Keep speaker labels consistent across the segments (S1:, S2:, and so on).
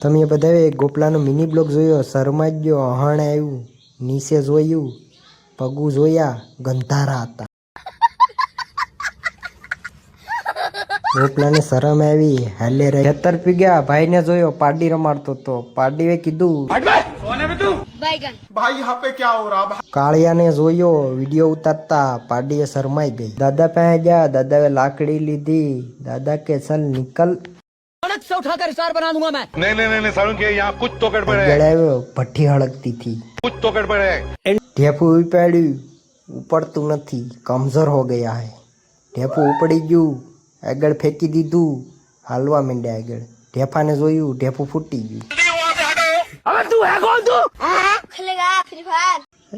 S1: તમે બધાએ ગોપલાનો mini blog જોયો, શરમાઈ ગયો, અહાણ આવ્યું, નીચે જોયું, પગું જોયા, ગંધારા હતા. ગોપલાને શરમ આવી, હાલે રે ખેતર પી ગયા. ભાઈને જોયો પાડી રમાડતો તો. પાડીએ કીધું કાળિયાને જોયો વિડીયો ઉતારતા. પાડીએ શરમાઈ ગઈ. દાદા પાસે ગયા. દાદાએ લાકડી લીધી. દાદા કે ચલ નિકલ,
S2: से उठाकर स्टार बना दूंगा मैं।
S3: नहीं सारुण के यहाँ कुछ तो गड़बड़ है,
S1: ભઠ્ઠી હળગતી થી.
S3: कुछ तो गड़बड़ है।
S1: ઢેફું ઉપાડ્યું, ઉપડતું નથી, કમજોર હો ગયા હે. ઢેફું ઉપડી ગયું, આગળ ફેંકી દીધું, હાલવા માંડ્યા આગળ. ઢેફાને જોયું, ઢેફું ફૂટી ગયું.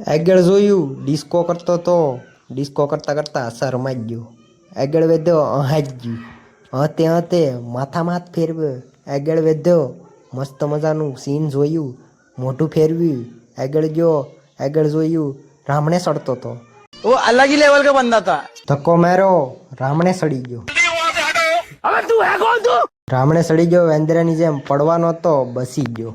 S1: આગળ જોયું, ડિસ્કો કરતો તો. ડિસ્કો કરતા કરતા શરમાઈ ગયો. આગળ વધ્યો, અહાજ ગયું. હતે હતે માથામાં હાથ ફેરવ્યો. આગળ વધ્યો, મસ્ત મજાનું સીન જોયું, મોઢું ફેરવ્યું. આગળ ગયો, આગળ જોયું, રામણે સડતો તો.
S2: वो अलग ही लेवल का बंदा था।
S1: ધક્કો માર્યો, રામણે સડી ગયો.
S2: अबे तू है कौन तू?
S1: રામણે સડી ગયો. વેંદરાની જેમ પડવાનો હતો, બસી ગયો.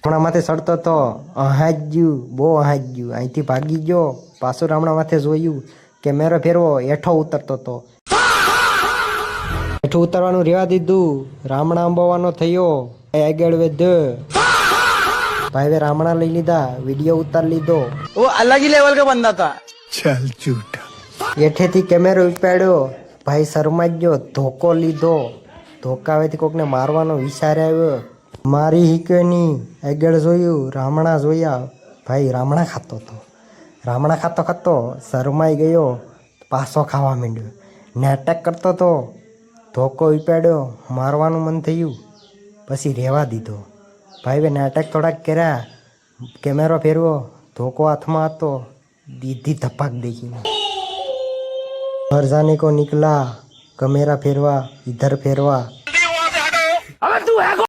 S1: રામણા માથે સડતો તો, અહાજ ગયું, બહુ અહાજ ગયું. અહીંથી ભાગી ગયો. પાછું રામણા માથે જોયું, કેમેરો ફેરવો, હેઠો ઉતરતો તો. હેઠું ઉતરવાનું રહેવા દીધું. રામણા અંબાવાનો થયો. આગળ વધ્યો. ભાઈએ રામણા લઈ લીધા, વિડીયો ઉતાર લીધો.
S2: वो अलग ही लेवल का बंदा था।
S1: હેઠેથી કેમેરો ઉપાડ્યો. ભાઈ શરમાઈ ગયો, ધોકો લીધો. ધોકાવેથી કોકને મારવાનો વિચાર આવ્યો. મારી હિકની. આગળ જોયું, રામણા જોયા. ભાઈ રામણા ખાતો હતો. રામણા ખાતો ખાતો શરમાઈ ગયો, પાછો ખાવા માંડ્યો. નાટક કરતો હતો. ધોકો ઉપાડ્યો, મારવાનું મન થયું, પછી રહેવા દીધો. ભાઈએ નાટક થોડાક કર્યા. કેમેરો ફેરવો, ધોકો હાથમાં હતો, દીધી ધપાક દેખીને. घर जाने को निकला, कैमरा फेरवा, इधर फेरवा.